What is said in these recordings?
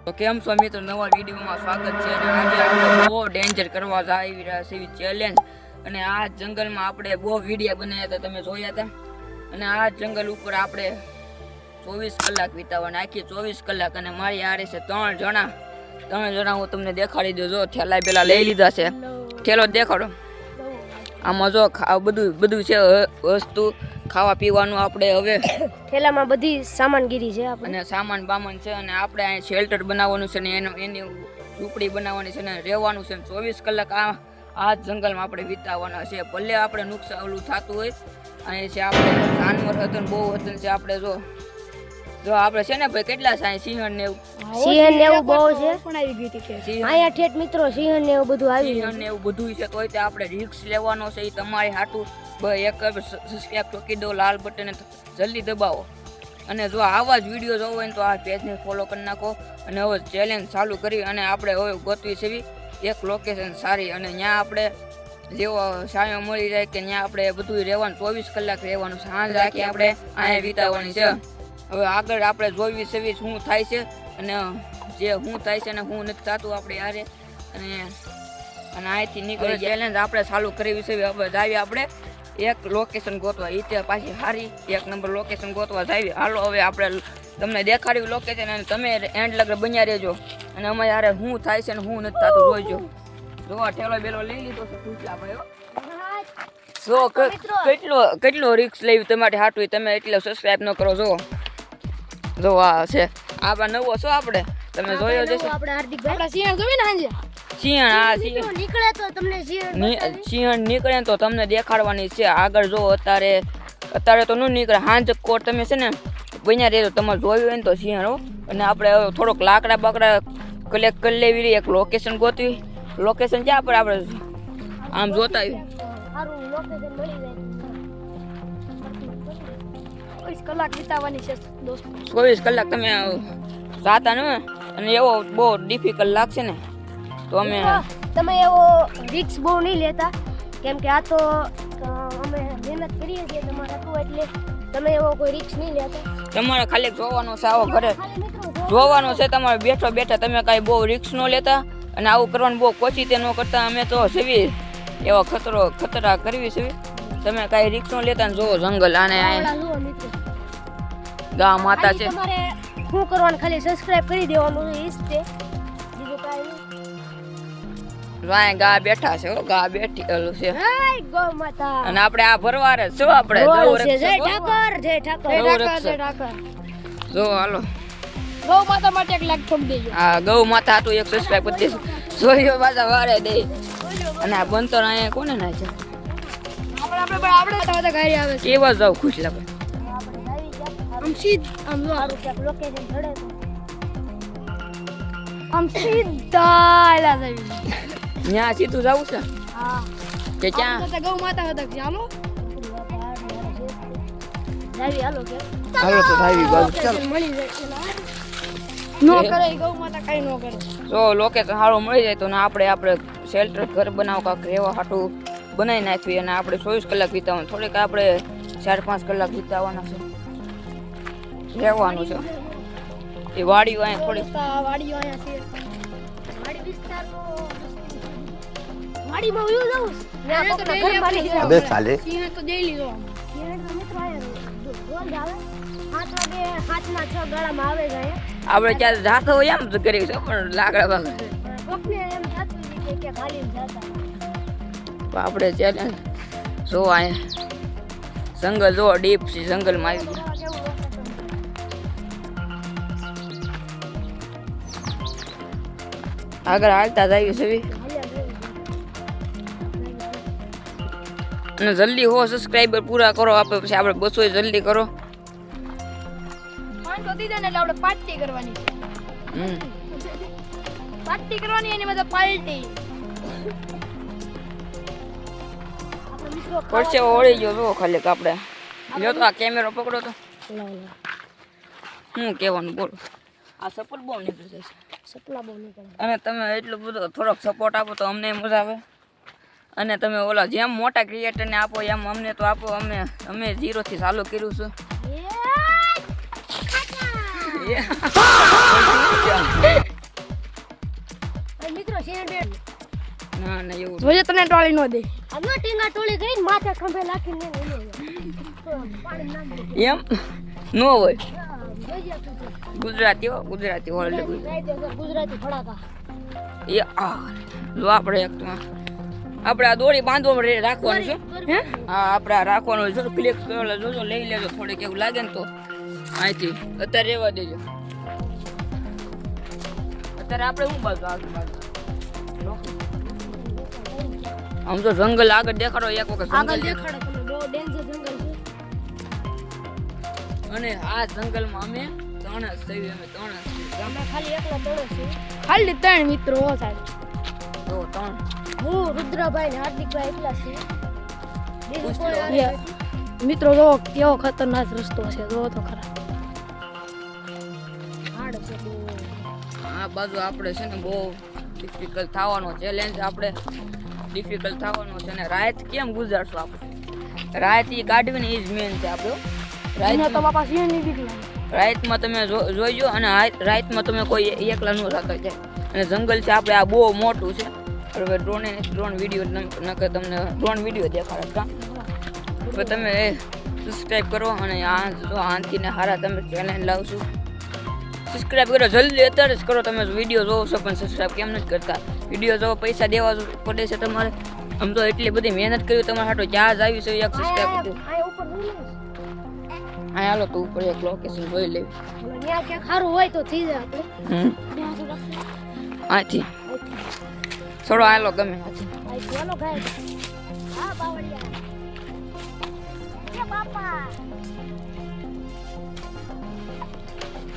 તો કેમ છો મિત્રો, નવા વિડીયોમાં સ્વાગત છે. અને આજે આપણે બહુ ડેન્જર કરવા આવી રહ્યા છે એવી ચેલેન્જ. અને આ જંગલમાં આપણે બહુ વિડીયો બનાવ્યા હતા, તમે જોયા હતા. અને આ જંગલ ઉપર આપણે 24 કલાક વિતાવવાના, આખી 24 કલાક. અને મારી હારે છે 3 જણા હું તમને દેખાડી દઉં. જો થેલા પેલા લઈ લીધા છે, થેલો દેખાડો. આમાં જો બધું છે વસ્તુ ખાવા પીવાનું. આપણે હવે થેલામાં બધી સામાનગીરી છે અને સામાન બામાન છે. અને આપણે અહીં શેલ્ટર બનાવવાનું છે ને એની ઝૂંપડી બનાવવાની છે ને રહેવાનું છે. 24 કલાક આ જંગલમાં આપણે વિતાવવાના છે. ભલે આપણે નુકસાન ઓલું થતું હોય. અહીં છે આપણે જાનવર હતું બહુ હતું છે. આપણે જો આપણે છે ને ભાઈ કેટલા છે સિંહણ ને એવું બહુ છે પણ આવી ગઈ હતી અહીંયા ઠેઠ મિત્રો સિંહણ ને એવું બધું આવી સિંહણ ને એવું બધું છે. તોય તે આપણે રિસ્ક લેવાનો છે. એ તમારી હાટું એક સબસ્ક્રાઇબ ઠોકી દો, લાલ બટન જલ્દી દબાવો. અને જો આવા જ વિડીયો જોવો હોય ને તો આ પેજને ફોલો કરી નાખો. અને હવે ચેલેન્જ ચાલુ કરી અને આપણે હવે ગોતવી છે એક લોકેશન સારી. અને ત્યાં આપણે જેવો સામે મળી જાય કે ત્યાં આપણે બધું રહેવાનું 24 કલાક રહેવાનું. સાંજ રાખી આપણે અહીંયા વિતાવવાની છે. હવે આગળ આપણે જોવી છે શું થાય છે અને જે શું થાય છે ને શું નથી થતું આપણે યારે. અને અહીંથી નીકળી ચેલેન્જ આપણે ચાલુ કરવી છે. હવે જાવી આપણે એક લોકેશન ગોતવા. એ પાછી સારી 1 નંબર લોકેશન ગોતવા જાવી. હાલો હવે આપણે તમને દેખાડ્યું લોકેશન અને તમે એન્ડ લગર બન્યા રહેજો. અને અમે યારે શું થાય છે ને શું નથી થતું જોઈજો. જો ઠેલો બેલો લઈ લીધો છે પૂછલા આપણે. જો કેટલો રિસ્ક લેવી તમારે હાટવી. તમે એટલે સબસ્ક્રાઇબ ન કરો. જો આ છે આ નવો છો આપણે, તમે જોયો જશે. આપણે હાર્દિકભાઈ સિંહણ જોવી ને સાંજે સિંહણ નીકળે તો તમને સિંહણ નીકળે તો તમને દેખાડવાની છે. આગળ જો અત્યારે તો ન નીકળે. હાંજ કોટ તમે છે ને બન્યા રહેજો. તમારે જોયું હોય ને તો સિંહણ. અને આપણે થોડોક લાકડા બાકડા કલેક્ટ કરી લેવી, એક લોકેશન ગોતવી. લોકેશન ક્યાં પર આપણે આમ જોતા આવ્યું સારું લોકેશન મળી જાય. 24 કલાક વિતાવવાની છે દોસ્તો. 24 કલાક તમે જાતા ને અને એવો બહુ ડિફિકલ્ટ લાગશે ને તો તમે એવો રિસ્ક બહુ નહીં લેતા, કેમ કે આ તો અમે મહેનત કરીએ છીએ તમારા તો, એટલે તમે એવો કોઈ રિસ્ક નહીં લેતા. તમારે ખાલી જોવાનું છે. આવો ઘરે જોવાનું છે તમારે બેઠો બેઠા. તમે કાંઈ બહુ રિસ્ક ન લેતા અને આવું કરવાનું બહુ કોશિશ ન કરતા. અમે તો સેવી એવા ખતરા કરવી છે. તમે કાંઈ રિસ્ક ન લેતા ને જોવો જંગલ. આને ગા માતા છે. તમારે શું કરવાનું, ખાલી સબસ્ક્રાઇબ કરી દેવાનું છે. ઈ જ તે, બીજું કાંઈ નહીં. ગા બેઠા છે. ગા બેઠી છે. હાય ગૌ માતા. અને આપણે આ ભરવારે શું આપણે જો હાલો ગૌ માતા માટે 1 લાખ ઠોક દેજો. હા ગૌ માતા તો એક સબસ્ક્રાઇબ કરી દેજો. જોયો પાછા વારે દે. અને આ બંતર અહીંયા કોને ના છે આપણે ઘરે આવે છે. કેવા જાવ ખુશ લાગે. આમ સારું કે લોકેશન ચડે તો આમ સીધા એલા જવી. ત્યાં સીધું જવું છે હા કે ક્યાં ગૌ માતા હતા ચાલો જાવી. હાલો કે હાલો તો જાવી બાજુ ચાલો મળી જાય. નો કરે ગૌ માતા કઈ નો કરે. જો લોકેશન સારું મળી જાય તો આપણે શેલ્ટર ઘર બનાવ કાંક રહેવા હાટું બનાવી નાખવી. અને આપણે 24 કલાક વિતાવવાનું. થોડીક આપણે 4-5 કલાક વિતાવવાના છે, રહેવાનું છે. એ વાડીઓ અહીંયા થોડી વાડીઓ અહીંયા છે. વાડી વિસ્તારનો વાડીમાં ઉયો જાઉં અબે સાલે સિંહ તો ડેઈલી જો સિંહ તો મિત્રો રોજ આવે 7 વાગે 7:06 ગાળામાં આવે છે અહીંયા. આપણે ચાલ જાતો હોય એમ કરી છે પણ લાકડા બાકડા કોકને એમ થાતું કે ખાલી જતા આપણે ચેલેન્જ જો અહીંયા જંગલ જો ડીપ છે. જંગલમાં આવી ગયા. આગળ હાલતા જઈએ છે. અને જલ્દી હો સબસ્ક્રાઇબર પૂરા કરો. આપણે પછી આપણે 200 જલ્દી કરો. 500 દીધા ને એટલે આપણે પાર્ટી કરવાની છે. પાર્ટી કરવાની એની મતલબ પાર્ટી. પરસે ઓળી ગયો જો ખાલી આપણે લ્યો તો આ કેમેરો પકડો તો હું કહેવાનું બોલો. આ સપોર્ટ બહુ નીકળી જાય છે. સપલા બહુ નીકળે. અને તમે એટલો બધો થોડોક સપોર્ટ આપો તો અમને મજા આવે. અને તમે ઓલા જેમ મોટા ક્રિએટરને આપો એમ અમને તો આપો. અમે 0 થી ચાલુ કર્યું છે. જોજે તને ટોળી નો દે. અમે ટીંગા ટોળી કરીને માથે ખંભે નાખીને પાણી નાખી એમ નો હોય જોઈએ તું તો. ગુજરાતી ઓલ્ડ ગુજરાતી ફડાકા એ આ જો આપણે એક તો આપણે આ દોરી બાંધવા રાખવાનું છે હે હા આપણે આ રાખવાનું છે ક્લિક કરેલા જોજો લઈ લેજો થોડીક એવું લાગે ને તો અહીંથી અત્યારે રહેવા દેજો અત્યારે આપણે શું બાજુ આગળ આમ તો જંગલ આગળ દેખાડો એક વખત આગળ જંગલ દેખાડો તમે બહુ ડેન્જર જંગલ છે અને આ જંગલમાં અમે ત્રણ જ છીએ અમે ખાલી એકલા તળે છે ખાલી 3 મિત્રો હો સાહેબ. તો ત્રણ હું રુદ્રભાઈ ને હાર્દિકભાઈ એકલા છે બીજું કોઈ હારે યા. મિત્રો જો કેવો ખતરનાક રસ્તો છે જો તો ખરા. હાડ છે બહુ. આ બાજુ આપણે છે ને બહુ ડિફિકલ્ટ થવાનો ચેલેન્જ આપણે ડિફિકલ્ટ થવાનો છે ને રાત કેમ ગુજારશું આપણે રાત ઈ કાઢવી ને એ જ મેન છે આપણો એને તો રાત બાપા સિંહ ની બીક લાગે. રાતમાં તમે જોઈજો અને રાતમાં તમે કોઈ એકલા ન થતા જાય અને જંગલ છે આપણે આ બહુ મોટું છે હવે ડ્રોન વિડીયો નકર તમને ડ્રોન વિડીયો દેખાડે કા હવે તમે સબસ્ક્રાઈબ કરો અને આ જો આનથી હારા તમે ચેલેન્જ લાવશું સબસ્ક્રાઈબ કરો જલ્દી અત્યારે જ કરો તમે વિડીયો જોવો છો પણ સબસ્ક્રાઈબ કેમ નથી કરતા વિડીયો જોવો પૈસા દેવા પડે છે તમારે આમ તો એટલી બધી મહેનત કરી તમારે હાટો ચાર્જ આવી છે એક સબસ્ક્રાઈબ કરી આ ઉપર નહીં લઈશ. હા હાલો તો ઉપર એક લોકેશન જોઈ લેવી બોલો, ત્યાં ક્યાંક સારું હોય તો થઈ જાય આપણે ત્યાંથી રાખીએ. આથી થોડો હાલો ગમે આથી આ ચાલો ગાય હા બાવળિયા એ બાપા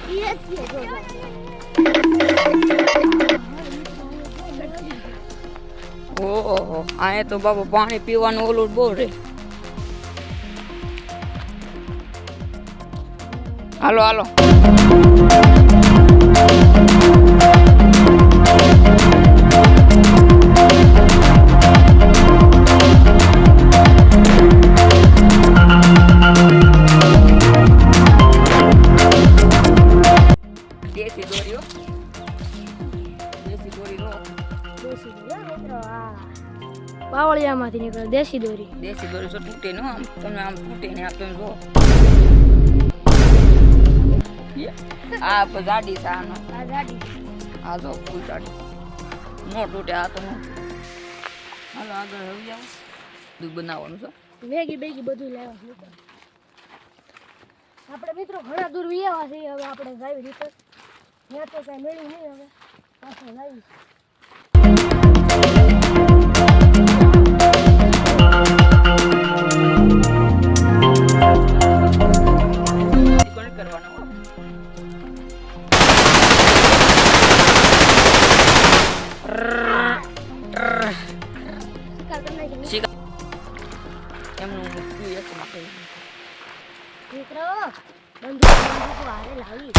એ છે જો ઓહો આ તો બાબુ પાણી પીવાનું ઓલું બહુ રે હાલો હાલો દેશી દોરીઓ દેશી દોરી લો દેશી દોરી હો મિત્રો આ બાવળિયામાંથી નીકળે દેશી દોરી. દેશી દોરી તો તૂટે ન આમ તમે આમ તૂટે ને આપ તમે જો આ જાડી છે આનો આ ગાડી આ જો ફૂલ જાડી નો તૂટે આ તો નો હાલો આગળ હવે આવો દૂધ બનાવવાનું છે મેગી બેગી બધું લેવા મિત્રો આપણે મિત્રો ઘણા દૂર વિયાવા છીએ હવે આપણે જાવી રીતે ત્યાં તો કાંઈ મળ્યું નહીં હવે પાછા જાવી કોણ કરવાનો શિકાર કરી નાખી શીખા એમનું મુક્તિ એક માટે મિત્રો બંદૂકો હારે લાવી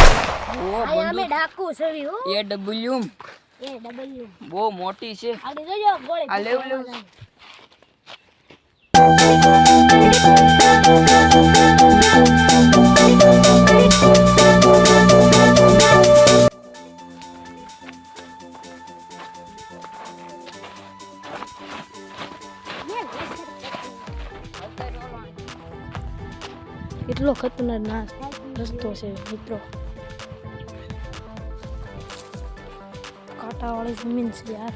ઓ આ અમે ડાકુ છવી હો એ ડબલ્યુ એ ડબલ્યુ બહુ મોટી છે આગળ જોજો ગોળી આ લેવું લેવું કેટલો ખતરનાક રસ્તો છે મિત્રો. કાંટાવાળી જમીન છે યાર.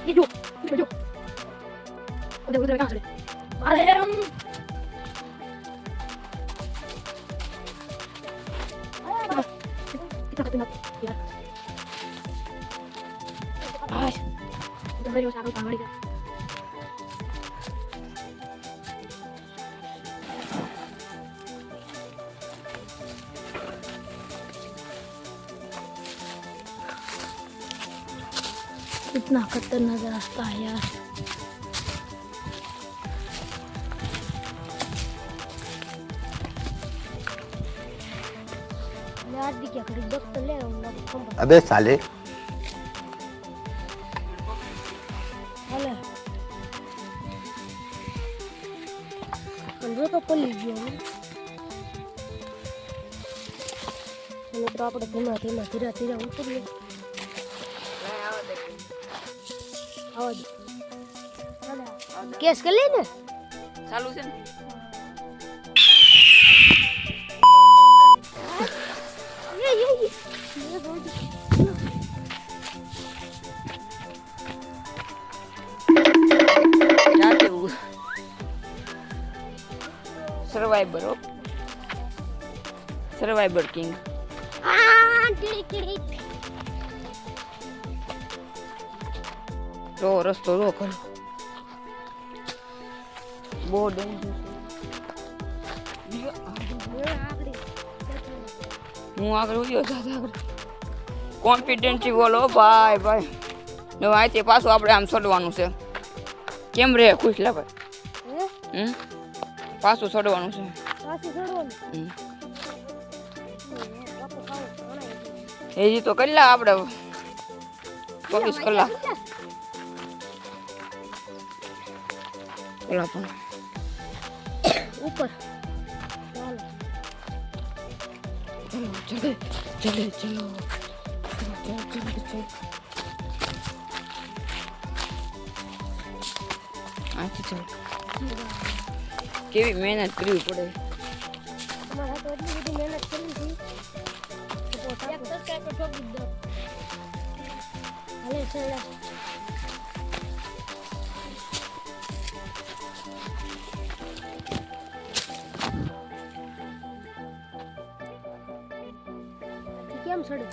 એ જો ઉધર ઉધર કાં છે અરે કેટલો ખતરનાક યાર. આય તો મેરી સારું કામ કરી. कितना खतरनाक रास्ता है यार. यार दी क्या खड़ी डॉक्टर ले आऊंगा कंपनी अबे साले हाले जो तो पली गयो મિત્રો આપણે ધીમા ધીમા ધીરે ધીરે ઉતરીએ આવા દો કેસ કરી લે ને ચાલુ છે ને સર્વાઈવર કિંગ રો રસ્તો રો કરો બહુ ડેન્જર હું આગળ ઉડ્યો આગળ કોન્ફિડન્સી બોલો ભાઈ ભાઈ હવે અહીંથી પાછું આપણે આમ ચડવાનું છે કેમ રે ખુશલા ભાઈ પાછું ચડવાનું છે હજી તો કેટલા આપણે 24 કલાક ઓલા પણ ઉપર ચલો ચલે ચલો આથી ચાલ કેવી મહેનત કરવી પડે તમારા તો એટલી બધી મહેનત કરવી છે એક સબસ્ક્રાઇબ પર ઠોકી દો હાલે ચલા કેમ છોડે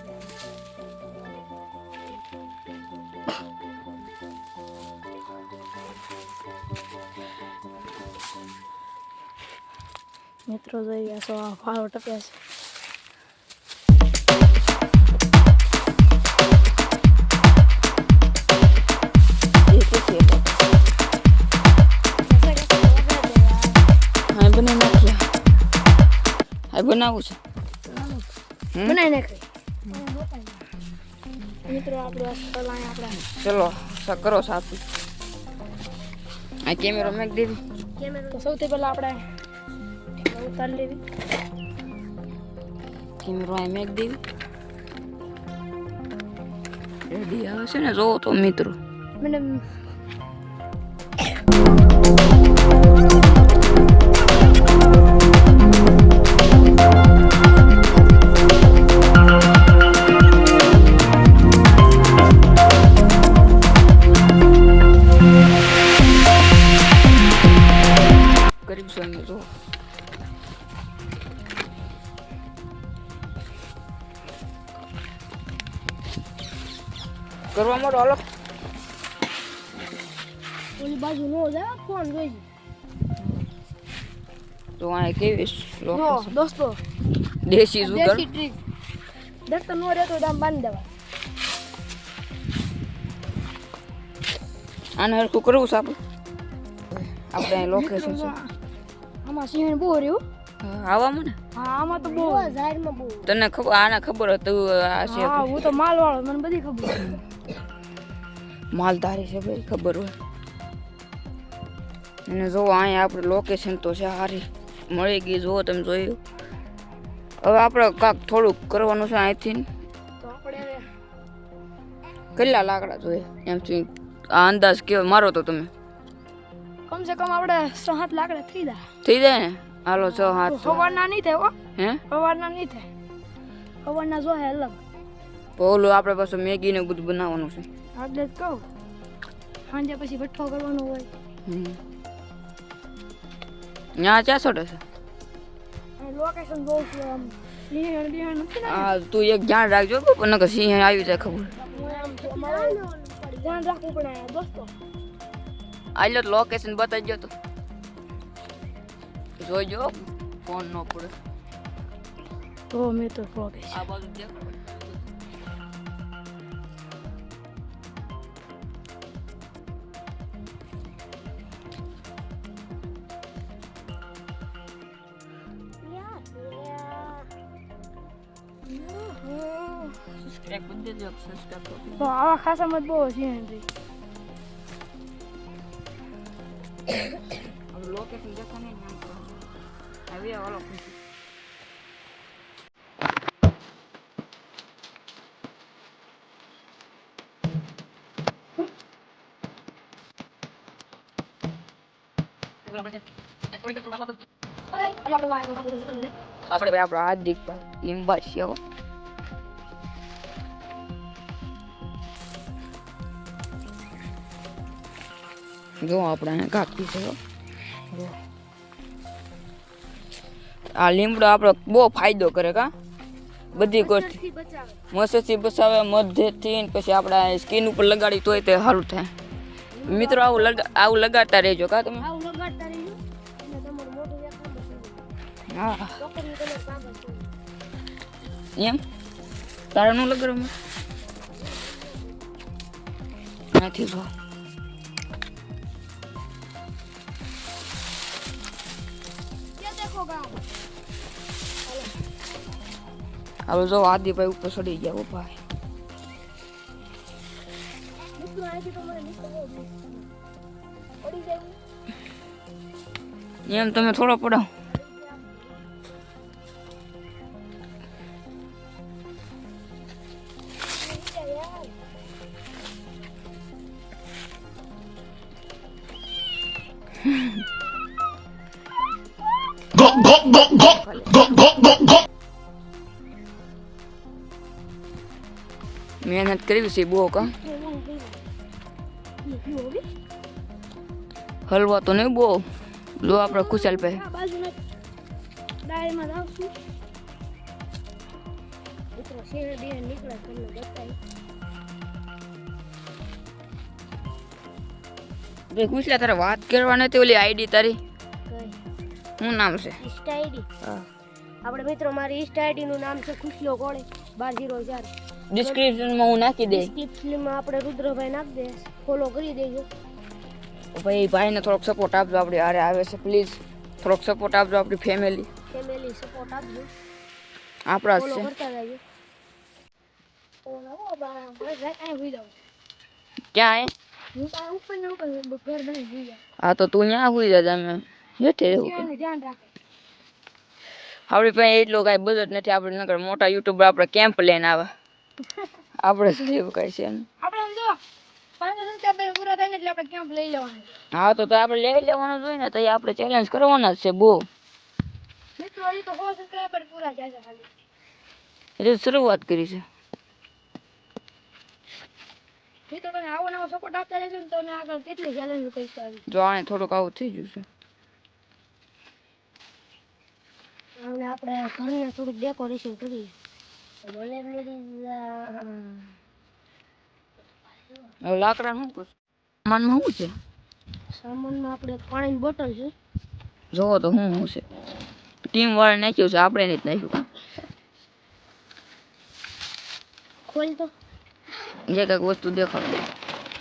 મિત્રો જોઈ રહ્યા છો આ ફાળો ટપ્યા છે હા બનાવી નાખ્યા હા બનાવું છે બનાવી નાખી મિત્રો આપણું આ કલાને આપણે ચલો કરો સાચું આ કેમેરો મેક દેવી કેમેરો તો સૌથી પહેલા આપણે ઉતારી લેવી કેમેરો આ મેક દેવી રેડી આવે છે ને જોવો તો મિત્રો મને કરીશું અમે જો કરવા માંડો હાલો ઓલી બાજુ નો જાય ફોન જોઈ તો આ કેવી નો લોકેશન દોસ્તો દેશી જુગાર દેશી ટ્રીક દેખતો નો રહેતો દામ બાંધી દેવા આને હરખું કરવું છે આપણે અહીં લોકેશન છે આમાં સિંહ બહુ રહ્યું આવા મને હા આમાં તો બહુ ઝાડમાં બહુ તને ખબર આને ખબર હતું આ છે હા હું તો માલ વાળો મને બધી ખબર છે માલધારી છે ભાઈ ખબર હોય અને જો અહીંયા આપણે લોકેશન તો છે સારી મળી ગઈ જુઓ તમે જોયું હવે આપણે કાંક થોડુંક કરવાનું છે અહીંથી તો આપણે કેટલા લાકડા જોઈએ એમથી આ અંદાજ કેવો મારો તો તમે કમ સે કમ આપણે 7 લાકડા થઈ જાય થઈ જાય ને હાલો 6 7 સવારના નહીં થાય હો હે સવારના નહીં થાય સવારના જો હે અલગ ઓલું આપણે પાછું મેગી ને બધું બનાવવાનું છે એટલે જ કહું સાંજે પછી ભઠ્ઠો કરવાનો હોય ત્યાં ચા છોડે છે લોકેશન બહુ છે આમ સિંહ બિહાણ નથી ને હા તું એક ધ્યાન રાખજો પણ નકર સિંહ આવી જાય ખબર ધ્યાન રાખવું પડે દોસ્તો આલ્યો લોકેશન બતાવી દો તો જોઈજો ફોન ન પડે તો મેં તો લોકેશન આ બાજુ દેખાડો સબસ્ક્રાઇબ કરી દેજો સબસ્ક્રાઇબ કરો તો આવા ખાસા મત બહુ સિંહ अब लोकेशन देखा नहीं नाम को अभी वाला कुछ આપણે આપણો હાર્દિક લીંબા છે હો. જો આપણે કાપી છે હો. આ લીમડો આપણો બહુ ફાયદો કરે કા બધી ગોઠ થી બચાવે. મસેથી બસાવે મધ્યથી ને પછી આપણા સ્કિન ઉપર લગાડી તોય તે સારું થાય. મિત્રો આવું લગાડતા રહેજો કા તમે. આવું લગાડતા રહીજો એટલે તમારું મોઢું એકદમ બચી જાય. હા ચોકડી કલર કાગળ છે. એમ તારે નું લગાડવું નથી ભાવ. ये देखो गाँव હવે જો આદિભાઈ ઉપર ચડી ગયા ભાઈ. મિત્રો અહીંથી તો મને નીકળવો જ નથી. પડી જાય એમ તમે થોડો પડાવો. મહેનત કરવી છે બહુ કા. હલવા તો નહીં બહુ. જો આપણે કુશલ પે બાજુના ડાળીમાં આવશું મિત્રો શેર બે નીકળે તમને બતાવી કુશલા તારે વાત કરવા નથી ઓલી આઈડી તારી કઈ શું નામ છે? ઇન્સ્ટા આઈડી હા આપણે મિત્રો મારી ઇન્સ્ટા આઈડી નું નામ છે ખુશલો કોળે 1204 ડિસ્ક્રિપ્શનમાં હું નાખી દઈશ. ડિસ્ક્રિપ્શનમાં આપણે રુદ્રભાઈ નાખ દે ફોલો કરી દેજો ભાઈ ભાઈને થોડોક સપોર્ટ આપજો. આપણે હારે આવે છે પ્લીઝ થોડોક સપોર્ટ આપજો. આપણી ફેમિલી સપોર્ટ આપજો આપણા જ ફોલો છે. કરતા રહેજો ક્યાં હે? હું તો ઉપર ને ઉપર ઘર બની ગઈ હા તો તું ત્યાં હોઈ જા અમે હેઠે રહેવું. ધ્યાન રાખે આપણી પાસે એટલો કાંઈ બજેટ નથી. આપણે નકર મોટા યુટ્યુબર આપણે કેમ્પ લઈને આવે. આપણે શું એવું કાંઈ છે ને. આપણે આમ જો 5 સબસ્ક્રાઇબર પૂરા થાય ને એટલે આપણે કેમ્પ લઈ લેવાનું હા તો આપણે લઈ લેવાનું જોઈએ ને તો એ આપણે ચેલેન્જ કરવાના જ છે બહુ. મિત્રો હજી તો 100 સબસ્ક્રાઇબર પૂરા થયા છે ખાલી એટલે શરૂઆત કરી છે. મિત્રો તમે આવો નવો સપોર્ટ આપતા રહેજો ને તો અમે આગળ કેટલી ચેલેન્જ કરીશું આવી જો આને થોડુંક આવું થઈ ગયું છે. અને આપણે ઘરને થોડુંક ડેકોરેશન કરીએ હવે લાકડા શું કરશું? સામાનમાં શું છે? સામાનમાં આપણે પાણીની બોટલ છે જોવો તો શું છે. ટીમ વાળા નાખ્યું છે આપણે નથી નાખ્યું. ખોલ તો જે કંઈક વસ્તુ દેખાડો.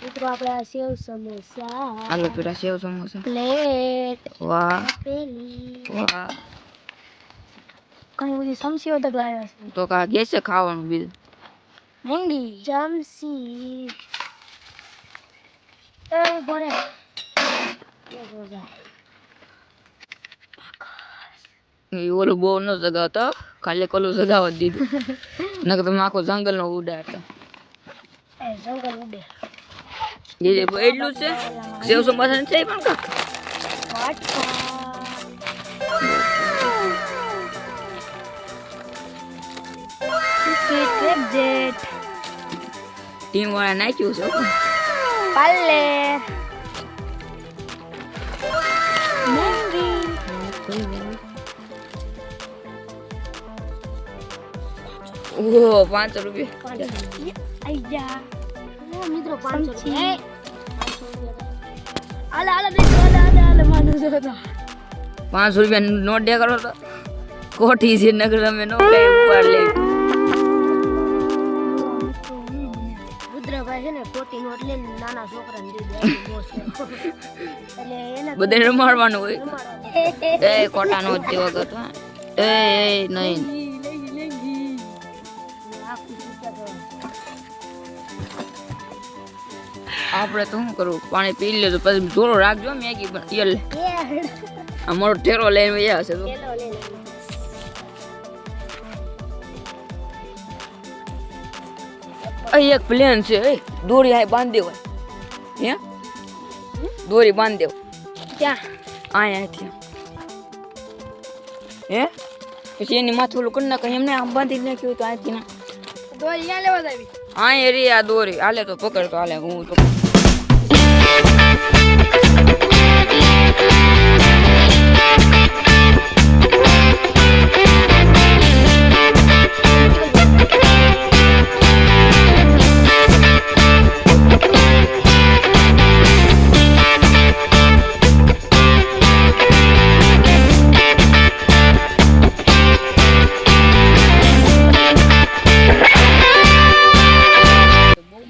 મિત્રો આપણે આ સેવ સમોસા હાલો પેલા સેવ સમોસા. પ્લેટ વાહ પેલી વાહ. ઘણી બધી સમસીઓ તક લાવ્યા છે તો કા ગેસ છે ખાવાનું બીજું. મંડી ચમચી એ બોરે એ ઓલું બહુ ન જગાવતો ખાલી કોલું જગાવવા જ દીધું. નકર તમે આખો જંગલનો ઉડાડતા. એ જંગલ ઉડે જે એટલું જ છે. સેવ સમોસા નથી પણ કાક વાટકા બિસ્કિટ ક્રેબજેટ ટીમ વાળા નાખ્યું છે. પાલે મંડી ઓહો 500 રૂપિયા. આઈયા મિત્રો 500 રૂપિયા આલે આલે મિત્રો આલે માનું જો તો 500 રૂપિયા નોટ દે કરો તો કોઠી છે નગર અમે નો કઈ ઉપાડ લે. રુદ્રભાઈ છે ને કોટી નોટ લઈને નાના છોકરાને દે દે બોસ એટલે એને બધાને રમાડવાનું હોય. એ કોટા નો જ દેવા ગયો. એ નહીં આપણે તો શું કરવું? પાણી પી લેજો પછી જોરો રાખજો. મેગી પણ યલ અમારો ઠેરો લઈને વયા હશે તો. અહીં એક પ્લેન છે. દોરી આ બાંધી દેવાય. હે દોરી બાંધી દેવ. ત્યાં અહીંયાથી હે પછી એની માથું ઓલું કરી નાખે એમને આમ બાંધી નાખ્યું તો અહીંથી ના દોરી અહીંયા લેવા જ આવી. અહીં રે આ દોરી હાલે તો પકડ તો હાલે હું તો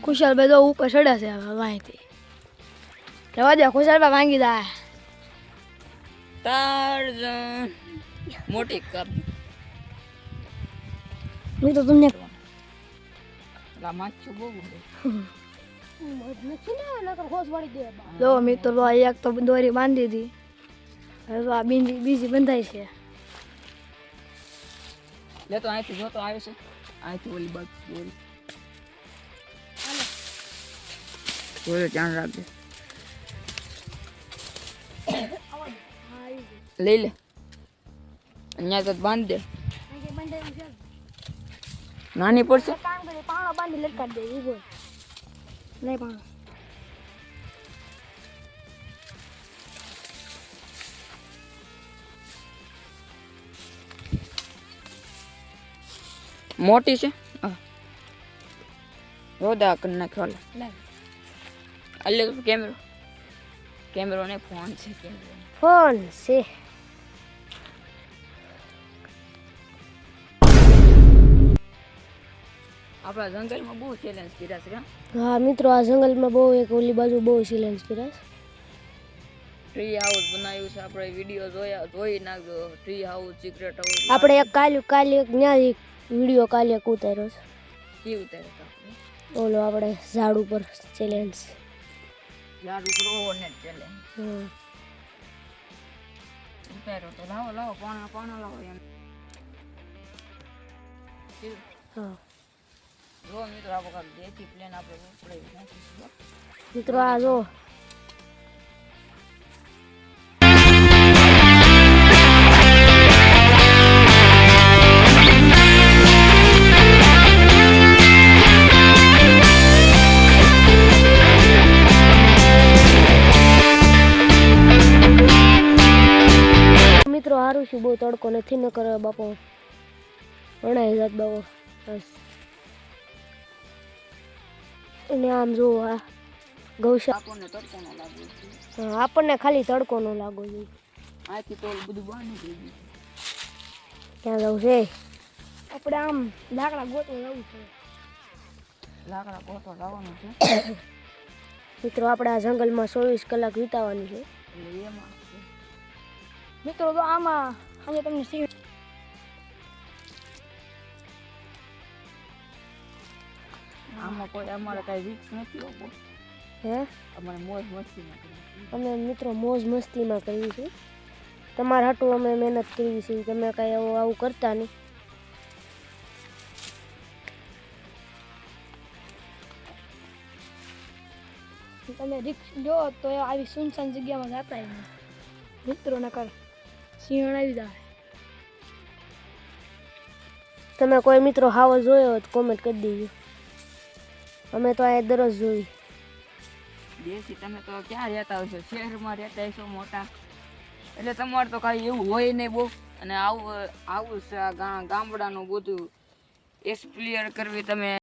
ખુશાલભાઈ તો ઉપર ચડ્યા છે હવે વાંહીથી. રવા દે ખુશાલભાઈ ભાંગી દા. તારજન મોટી કપ મેં તો તમને લા માછું બહુ ઉડે. જો મિત્રો તો આ એક તો દોરી બાંધી હતી. હવે તો આ બીજી બંધાઈ છે. લે તો અહીંથી જોતો આવે છે અહીંથી ઓલી બાજુ દોરી બોલે ધ્યાન રાખજે લઈ લે અહીંયા તો બાંધ દે નાની પડશે કામ કરી પાણો બાંધી લટકાડી દે ઈ બોલ. નહીં પાણો. મોટી છે રોદા કરી નાખ્યો એટલે તો કેમેરો ને ફોન છે કેમેરો ફોન છે. આપણા જંગલમાં બહુ ચેલેન્જ કર્યા છે હા મિત્રો આ જંગલમાં બહુ એક ઓલી બાજુ બહુ સિલેન્સ કર્યા છે. ટ્રી હાઉસ બનાવ્યું છે આપણે વિડીયો જોઈ નાખજો ટ્રી હાઉસ સિક્રેટ હાઉસ આપણે એક કાલે એક ન્યા વિડીયો કાલે એક ઉતાર્યો છે. કેવું ઉતારે તો આપણે ઓલો આપણે ઝાડ ઉપર ચેલેન્જ. યાર ઉપરો ને ચેલેન્જ ઉતાર્યો તો લાવો પાણા લાવો એમ હા જો મિત્રો આ વખત દેશી પ્લેન આપણે ઉપડાવી નાખીશું મિત્રો આ જો મિત્રો સારું છું બહુ તડકો નથી ન કરે બાપો અણાઈ જાત બાપો બસ. અને આમ જો આ ગૌશાળા આપણને તડકો ન લાગે આપણને ખાલી તડકો ન લાગવો જોઈએ. આથી તો બધું બાંધી દીધું ક્યાં જવું છે આપણે આમ લાકડા ગોતવા જવું છે. લાકડા કોતો લાવવાનું છે મિત્રો આપણે આ જંગલમાં 24 કલાક વિતાવવાની છે. એટલે એમાં મિત્રો તો આમાં આજે તમને સિંહ આમાં કોઈ અમારે કઈ રિક્સ નથી હોતો હે અમારે મોજ મસ્તીમાં કરવી. અમે મિત્રો મોજ મસ્તીમાં કરવી છે. તમારા હાટું અમે મહેનત કરવી છે. તમે કાંઈ આવું કરતા નહીં. તમે રિક્સ જો તો આવી સુનસાન જગ્યામાં જતા નહીં. મિત્રો નકર સિંહણ આવી જાય. તમે કોઈ મિત્રો હાવો જોયો હોય તો કોમેન્ટ કરી દેજો. અમે તો અહીંયા દરરોજ જોઈ. દેશી તમે તો ક્યાં રહેતા હશો શહેરમાં રહેતા હશો મોટા એટલે તમારે તો કાંઈ એવું હોય નહીં બહુ અને આવું છે આ ગામડાનું બધું એક્સપ્લિયર કરવી તમે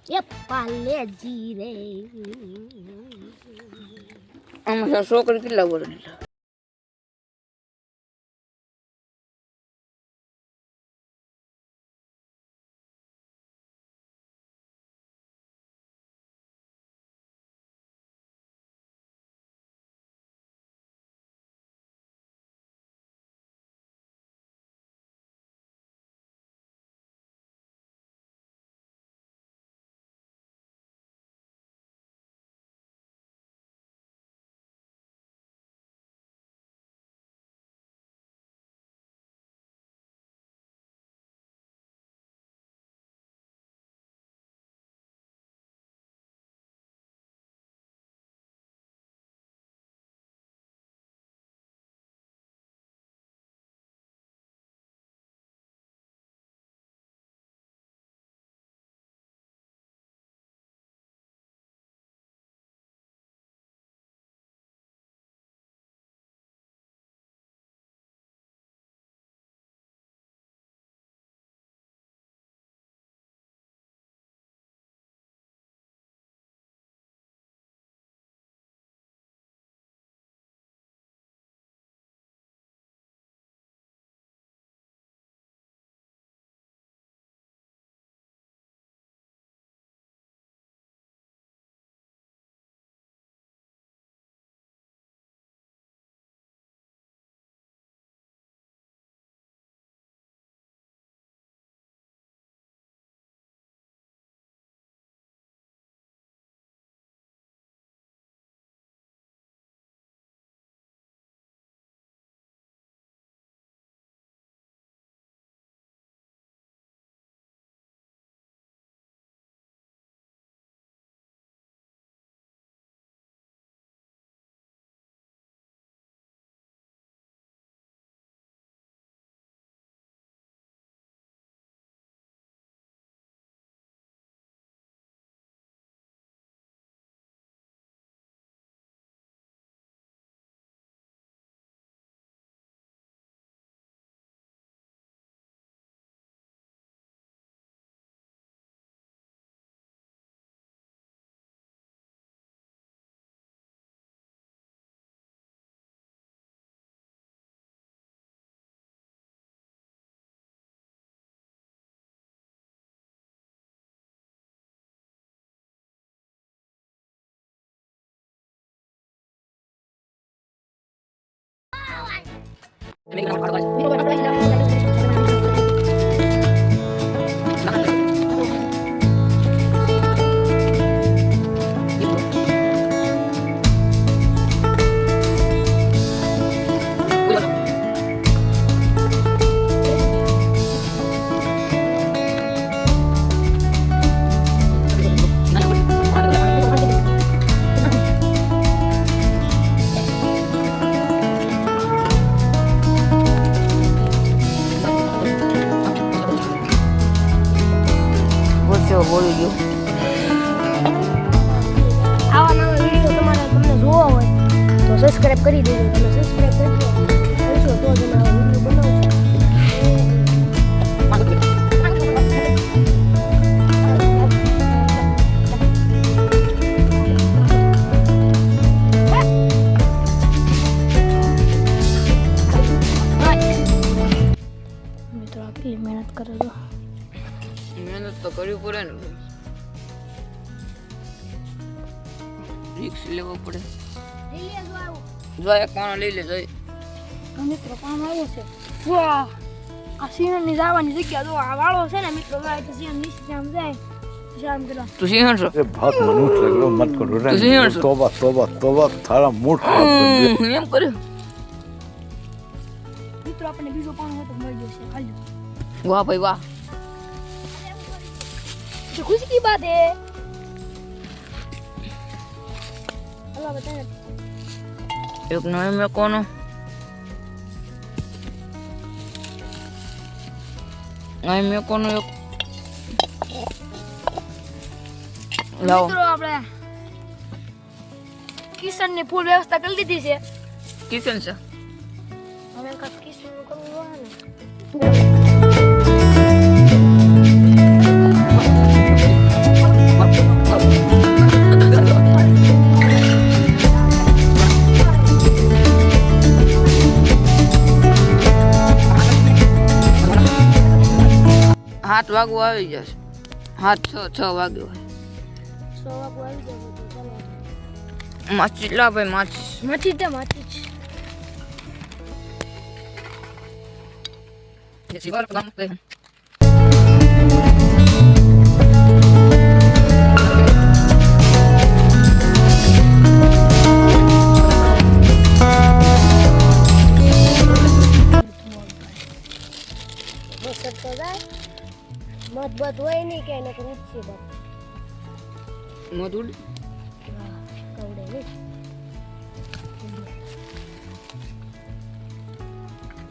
એ પાલેજી રે આમાં છોકરી કેટલા વર્ષ બોલી ગયો આવા નવા વિડીયો તમને જોવા હોય તો સબસ્ક્રાઇબ કરી દેજો. તમે સબસ્ક્રાઇબ કરશો તો જ અમે આવા વિડીયો બનાવશું. મિત્રો આટલી મહેનત કરો છો. મહેનત તો કરવી પડે ને, રિક્સ લેવો પડે. જો એક પાણો લઈ લે જઈ. મિત્રો કામ આવ્યો છે. જો આ સિંહણની જવાની જગ્યા જો આ વાળો છે ને મિત્રો જાય તો સિંહણ નીચે આમ જાય આમ કરવા. તું સિંહણ છો? अरे बहुत मनुष्य लग रहा मत करो तो सिंहण से- तोबा तोबा तोबा थारा मूड खराब कर दिया એમ કર્યું? મિત્રો આપણને બીજો પાણો હતો મળી જશે. હાલો વાહ ભાઈ વાહ. तो खुशी की बात है. अल्लाह बताए એક નવી મેં કોનો અહીં મેં કોનો એક લાવો. મિત્રો આપણે કિશન ની ફૂલ વ્યવસ્થા કરી લીધી છે. કિચન છે. હવે કાંઈક કિસ્સાનું કરવું હોય ને. 7 વાગવા આવી જશે. 6 વાગ્યો હોય. 6 વાગવા આવી જશે તો ચાલો. માછી લા ભાઈ માછી. માછી તે માછી જ. સિવાર કામ કરે. બસ તો જાય મત હોય નહીં કે એને કરી છે બસ મધુડ કવડે નહીં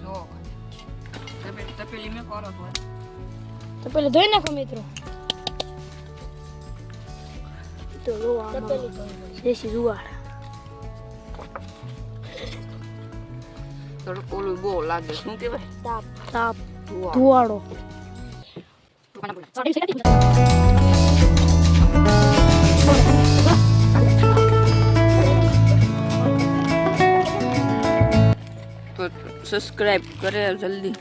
જો તપેલી મે કરો તો પેલે ધોઈ નાખો મિત્રો. તો લો તપેલી દેશી જુવાળ. તડકો ઓલું બહુ લાગે. શું કહેવાય? તાપ તાપ ધુઆ. ધુવાળો. તો સબસ્ક્રાઇબ કરે જલ્દી.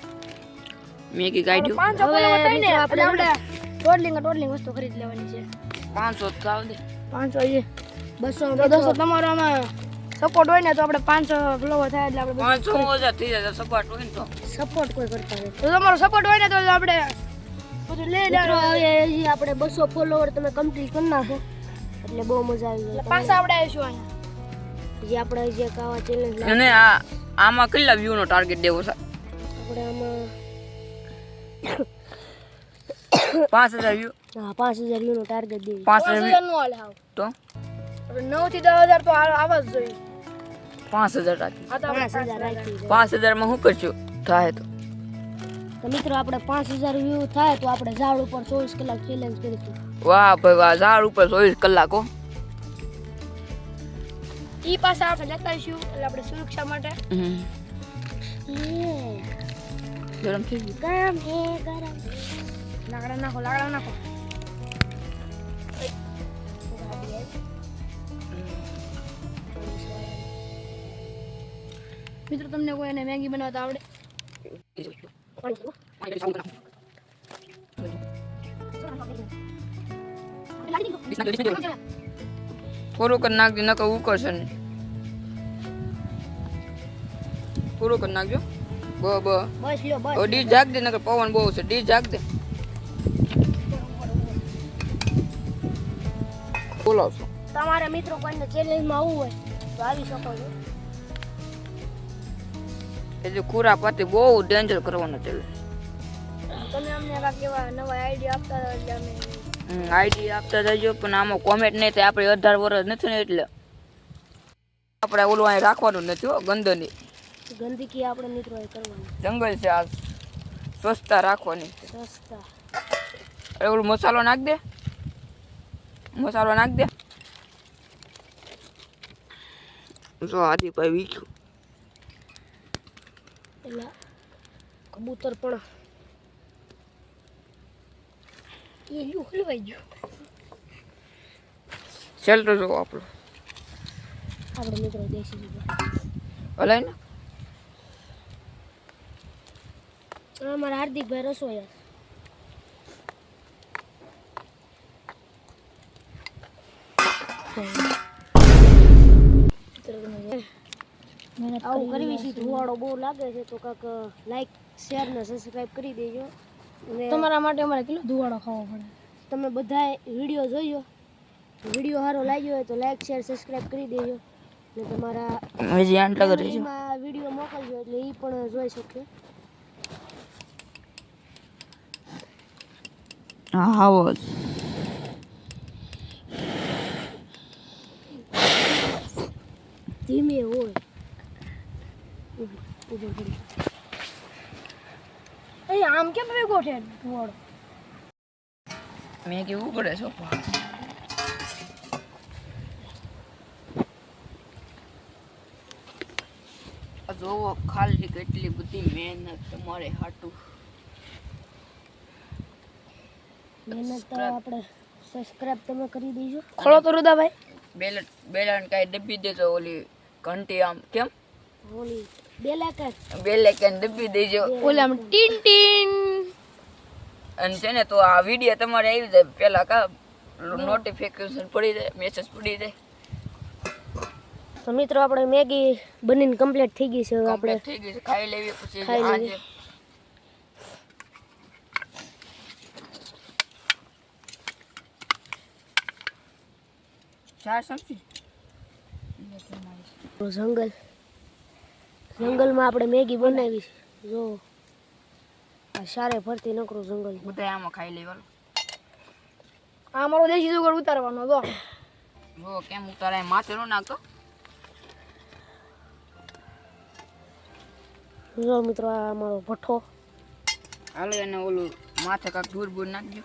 મેગી કાઢ્યું 500 હવે બતાવીને મિત્રો આપણે ટોડલિંગ વસ્તુ ખરીદ લેવાની છે. 500 થાવ દે. 500 છે. 200 તો દોસ્તો તમારો આમાં સપોર્ટ હોય ને તો આપણે 500 ફ્લોવર થાય એટલે આપણે 500 થઈ જાય સપાટ હોય ને તો. સપોર્ટ કોઈ કરતા નથી તો તમારો સપોર્ટ હોય ને તો આપણે બધું લઈ મિત્રો લેવાનું. હવે હજી આપણે 200 ફોલોવર તમે કમ્પ્લીટ કરી નાખો એટલે બહુ મજા આવી જાય પાછા આપણે આવીશું અહીંયા. હજી આપણે હજી એક આવા ચેલેન્જ અને આમાં કેટલા વ્યૂ નો ટાર્ગેટ દેવો છે? આપણે આમાં 5000 વ્યૂ. હા 5000 વ્યૂ નો ટાર્ગેટ દઈએ 5000 વ્યૂ 5000 નો હાલે હાવ. તો આપણે 9 થી 10000 તો આવા જ જોઈએ. 5000 રાખી. આ તો આપણે 5000 રાખી 5000 માં શું કરશું થાય તો? તો મિત્રો આપણે 5000 વ્યૂ થાય તો આપણે ઝાડ ઉપર 24 કલાક ચેલેન્જ કરીશું વાહ ભાઈ વાહ, ઝાડ ઉપર 24 કલાક હો. ઈ પાછા આપણે લેતા આવીશું એટલે આપણે સુરક્ષા માટે. ગરમ થઈ ગયું. ગરમ હે ગરમ લાકડા નાખો. મિત્રો તમને કોઈ એને મેગી બનાવતા આવડે? થોડું કરી નાખજો નકર ઉકળશે નહીં. થોડું કરી નાખજો. બ બસ લ્યો બસ ડીશ જાગ દે નકર પવન બહુ છે. ડીશ જાગ દે. બોલાવશો. તમારા મિત્રો કોઈને ચેલેન્જમાં આવવું હોય તો આવી શકો છો એટલે ખુરા પાતી બહુ ડેન્જર કરવાનો છે. તમે અમને કાંઈક એવા નવા આઈડિયા આપતા રહો એટલે અમે આઈડી આપતા જજો, પણ આમાં કોમેન્ટ નહીં થાય. આપણે 18 વર્ષ નથી ને એટલે આપણે ઓલું અહીં રાખવાનું નથી હો. ગંદની ગંદકી આપણે મિત્રો એ કરવાની જંગલ છે આ. સ્વચ્છતા રાખવાની. સસ્તા અરે ઓલું મસાલો નાખ દે. મસાલો નાખ દે. જો આદિભાઈ વીખ્યું. એટલે કબૂતર પણ એ લ્યુ હલવાઈ ગયું. શેલ્ટર જો આપણું આપણે મિત્રો દેશી હલાય ને. અમારા હાર્દિકભાઈ રસોઈયા આવું કરવી છે ધુવાડો બહુ લાગે છે તો કાંક લાઈક શેર ને સબસ્ક્રાઇબ કરી દેજો અને તમારા માટે અમારે કેટલો ધુવાડો ખાવો પડે. તમે બધાએ વિડીયો જોયો વિડીયો સારો લાગ્યો હોય તો લાઈક શેર સબસ્ક્રાઇબ કરી દેજો ને તમારા હજી આંટ લગર છે. ફેમિલીમાં વિડીયો મોકલજો એટલે એ પણ જોઈ શકશે હા હાવો ધીમે હોય ઉભો કરી એ આમ કેમ ભેગો છે ધુવાડો? મેં કેવું પડે છો. જોવો ખાલી કેટલી બધી મહેનત તમારે હાટું. મહેનત તો આપણે સબસ્ક્રાઇબ તમે કરી દેજો ખોલો તો રુદાભાઈ. બેલન કાંઈ ડબ્બી દેજો. ઓલી ઘંટી આમ કેમ ઓલી બે લાખ બેલેકન ડબ્બી દેજો. ઓલે આમ ટીન ટીન. અને છે ને તો આ વિડીયો તમારે આવી જાય પહેલાં કા નોટિફિકેશન પડી જાય, મેસેજ પડી જાય. તો મિત્રો આપણે મેગી બનીને કમ્પ્લીટ થઈ ગઈ છે. હવે આપણે કમ્પ્લીટ થઈ ગઈ છે, ખાઈ લેવી પછી ખાઈ લેવી. આજે ચાર સમજી જંગલમાં આપણે મેગી બનાવી છે. જો આ સારે ફરતી નકરું જંગલ. બધા આમાં ખાઈ લેવાનું. આ મારો દેશી સુગર ઉતારવાનો તો જો કેમ ઉતારાય, માથે નો નાખતો. જો મિત્રો આ અમારો ભઠ્ઠો. હાલો એને ઓલું માથે કાંક દૂર બૂર નાખજો.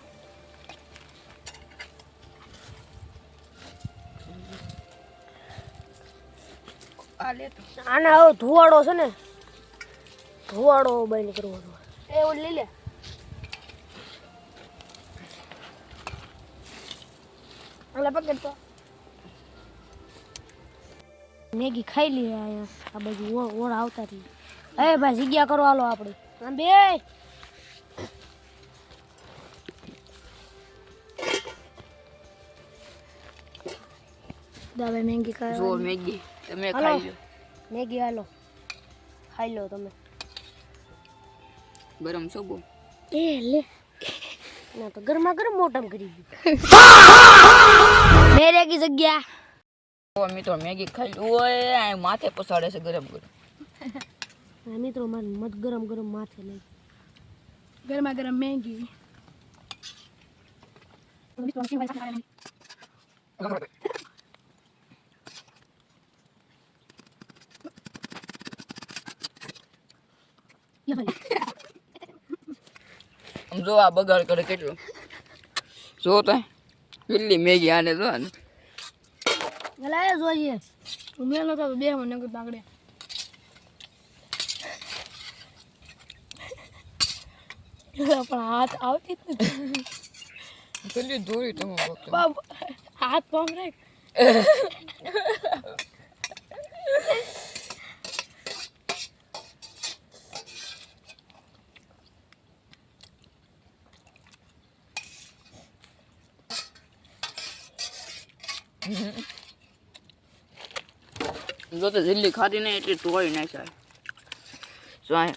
આ લે તો આના હવે ધુવાડો છે ને, ધુવાડો બંધ કરવાનો. એ ઓલી લઈ લે. એટલે પકડ તો મેગી ખાઈ લઈએ. અહીંયા આ બાજુ ઓળા આવતા રહીએ. એ ભાઈ જગ્યા કરો હાલો આપણે. આમ બે દાવે મેંગી જો ખાય મેગી તમે હાલો. ખાઈ લો. મેગી હાલો ખાઈ લો તમે. ગરમ છો બહુ. એ લે ના તો ગરમા ગરમ મોટમ કરી ગયું. મેરે કી જગ્યા. ઓ મિત્રો મેગી ખાઈ લો. ઓય આ માથે પસાડે છે ગરમ ગરમ. મિત્રો મારે મત ગરમ ગરમ માથે લઈ. ગરમા ગરમ મેંગી આમ જો આ બગાડ કરે કેટલો. જો તો કેટલી મેગી આને જો આને. ગલાય જોઈએ. મેં નતો બે મને કોઈ બાગડે પણ હાથ આવતી જ નથી. કેટલી દોરી તમે બોલતો. બાપ હાથ પંપ રાખ. જો તો જલ્દી ખાધી ને એટલી તોડી નાખાય. જો આ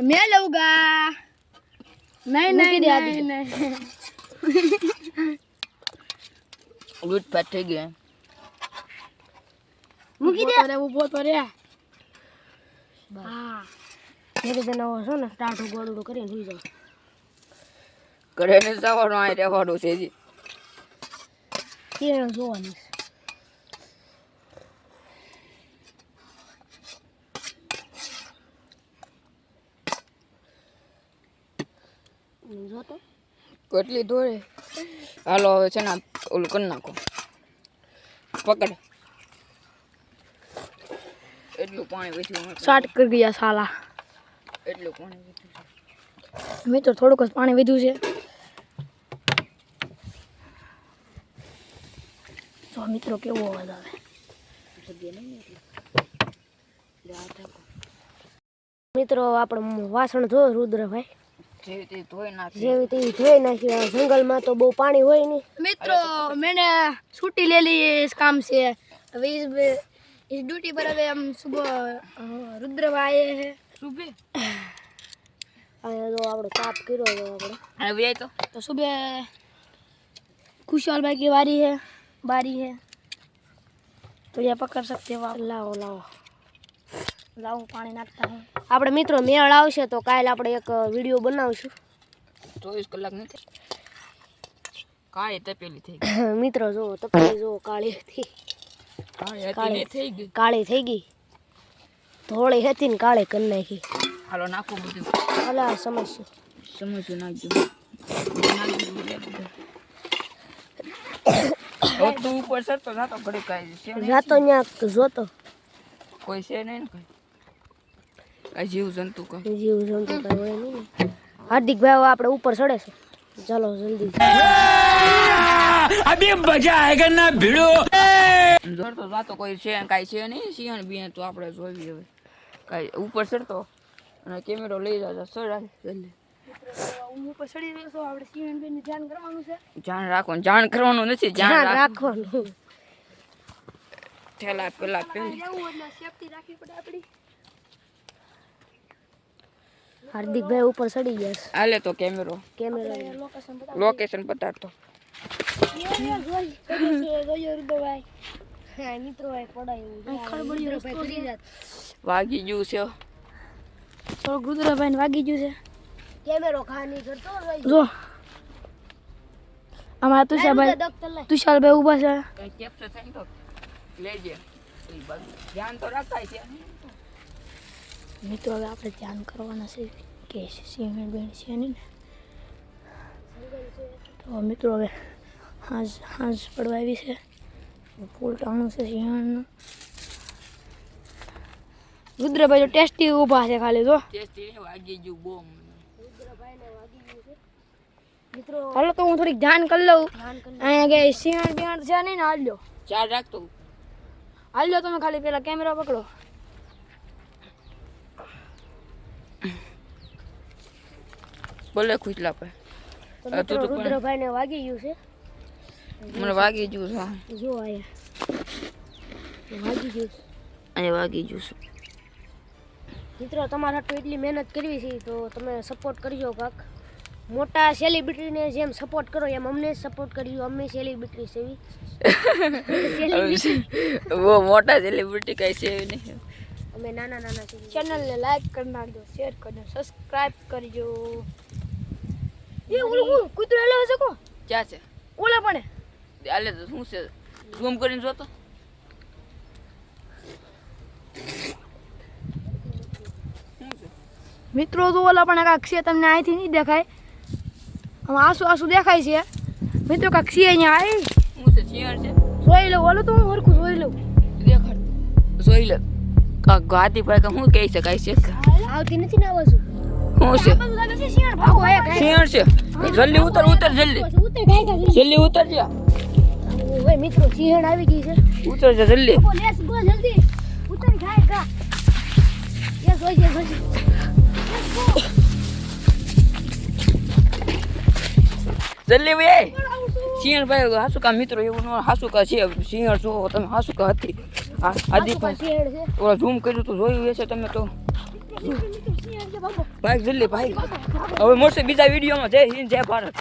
मैं लूंगा नहीं नहीं नहीं नहीं લૂટ ફાટ થઈ ગયા. મૂકી દે અરે ઊભો તો રે હા મેરે જનાવો છો ને ટાઢું ગોળું કરીને સુઈ જાવ. ઘરે ને જવાનું આ રહેવાનું છે જી. કિરણ જોવાની છે. જો તો કેટલી દોરે. હાલો હવે છે ને ઓલું કરી નાખો. પકડ. એટલું પાણી વેચ્યું. स्टार्ट कर गया साला એટલું પાણી વેચ્યું. मैं तो थोड़ा कुछ पानी विधु से तो मित्रों के वो आवाज आवे મિત્રો આપણે વાસણ જો રુદ્રભાઈ જેવી તે ધોઈ નાખી. જેવી તેવી ધોઈ નાખી. જંગલમાં તો બહુ પાણી હોય નહીં. मित्रों मैंने छुट्टी ले ली है इस काम से अभी इस ड्यूटी पर अभी हम सुबह रुद्र आए हैं સુબે અહીંયા જો આપણે તાપ કર્યો છે આપણે. આવી જાય तो सुबह खुशहाल भाई की बारी है तो ये पकड़ सकते हो आप લાવો લાવો. लाओ पानी नाखता हूँ આપણે મિત્રો મેળ આવશે તો કાલે આપણે એક વિડીયો બનાવશું. 24 કલાક નથી. કાળી તપેલી થઈ ગઈ. મિત્રો જો તપેલી જો કાળી હતી. કાળી હતી ને થઈ ગઈ. કાળી થઈ ગઈ. ધોળી હતી ને કાળી કરી નાખી. હાલો નાખો બધું. અલા સમસ્યા. સમોસું નાખજો. હવે તું ઉપર સરતો જાતો ઘડી કાંઈ છે નહીં. જાતો ન્યા જોતો કોઈ છે નહીં ને કાંઈ જીવ જંતુ કાંઈ. જીવ જંતુ કઈ હોય નહીં ને. હાર્દિકભાઈ હવે આપણે ઉપર ચડે છે. ચાલો જલ્દી. अभी मजा आएगा ना भिड़ो. જોરતો જાતો કોઈ છે કાંઈ છે નહીં. સિંહણ બિહણ તો આપણે જોઈએ હવે. કાંઈ ઉપર ચડતો અને કેમેરો લઈ જતો ચડાય જલ્દી. હું ઉપર ચડી રહ્યો છું આપણે સિંહણ બેન ધ્યાન કરવાનું છે જાણ રાખવાનું, જાણ કરવાનું નથી, જાણ ધ્યાન રાખ. રાખવાનું. પેલા પેલા પેલી જવું એટલે સેફટી રાખવી પડે આપણી હાર્દિકભાઈ ઉપર ચડી ગયા છે. હાલે તો કેમેરો કેમેરો લોકેશન લોકેશન બતાડતો. જોયો રુદ્રભાઈ હા મિત્રો ભાઈ પડાયું ખળબળિયો રસ્તો કરી જાત. વાગી ગયું છે. થોડુંક રુદ્રભાઈને વાગી ગયું છે કેમેરો ખાની કરતો હોય. જો અમારા તુષારભાઈ ડોક્ટર લાય. તુષારભાઈ ઊભા છે કઈ કેપ્ચર થાય ને તો લેજે. એ બાજુ ધ્યાન તો રાખાય છે. મિત્રો હવે આપણે ધ્યાન કરવાના છે કે સિંહણ બેન છે નહીં ને તો મિત્રો હવે હાંસ પડવા આવી છે ફૂલ ટાણું છે સિંહણનું રુદ્રભાઈ તો ટેસ્ટી ઊભા છે ખાલી જો ટેસ્ટી વાગી ગયું બોમ. મિત્રો હાલો તો હું થોડીક ધ્યાન કરી લઉં અહીંયા કે સિંહણ બિહણ છે નહીં ને હાલ્યો ચાર રાખતો. હાલ્યો તમે ખાલી પેલા કેમેરા પકડો બોલે ખુશલા પે. તો તું મિત્રો તો પણ- રુદ્રભાઈને વાગી ગયું છે. મને વાગી ગયું છે. જો આયા વાગી ગયું છે. અને વાગી ગયું છે. મિત્રો તમારે હાટુ એટલી મહેનત કરવી છે તો તમે સપોર્ટ કરજો કાક. મોટા સેલિબ્રિટીને જેમ સપોર્ટ કરો એમ અમને સપોર્ટ કરજો. અમે સેલિબ્રિટી છે वो मोटा सेलिब्रिटी कैसे नहीं. અમે નાના નાના છીએ. ચેનલને લાઈક કરી નાખજો શેર કરજો સબસ્ક્રાઇબ કરજો એ ઓલું કૂતરો એલો છે કો क्या છે ઓલા પણ આલે તો શું છે ઝૂમ કરીને જોતો. મિત્રો તો ઓલા પણ કાંક છે તમને અહીંથી નહીં દેખાય આમ આસુ આસુ દેખાય છે મિત્રો કાંક છે અહીંયા આવી શું છે શિયાળ છે જોઈ લઉં ઓલું તો હું હરખું જોઈ લઉં દેખાડ જોઈ લે. કા ગાતી ભાઈ કા હું કહી શકાય છે. આવતી નથી ને અવાજ. શું છે ભાગો એક શિયાળ છે. જલ્દી ઉતર ઉતર જલ્દી ઉતર ગાય ગાય. જલ્દી ઉતર જા. ઓય મિત્રો સિંહણ આવી ગઈ છે. ઉતર જા જલ્દી. લેસ ગો જલ્દી. ઉતર ગાય કા. યસ ઓય યસ ઓય. જલ્દી વે શિયાળ ભાઈ હાસુકા મિત્રો એવું નો હાસુકા છે શિયાળ છો તમે હાસુકા હતી આદિ સિંહણ છે. ઓલા ઝૂમ કર્યું તો જોયું હશે તમે તો. ભાઈ જલ્દી ભાઈ હવે મળશે બીજા વિડીયોમાં. જય હિન્દ જય ભારત.